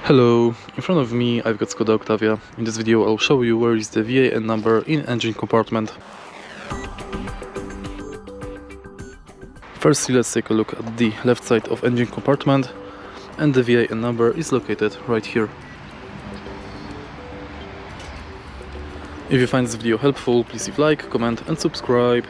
Hello, in front of me I've got Skoda Octavia. In this video I'll show you where is the VIN number in engine compartment. Firstly, let's take a look at the left side of engine compartment, and the VIN number is located right here. If you find this video helpful, please leave like, comment and subscribe.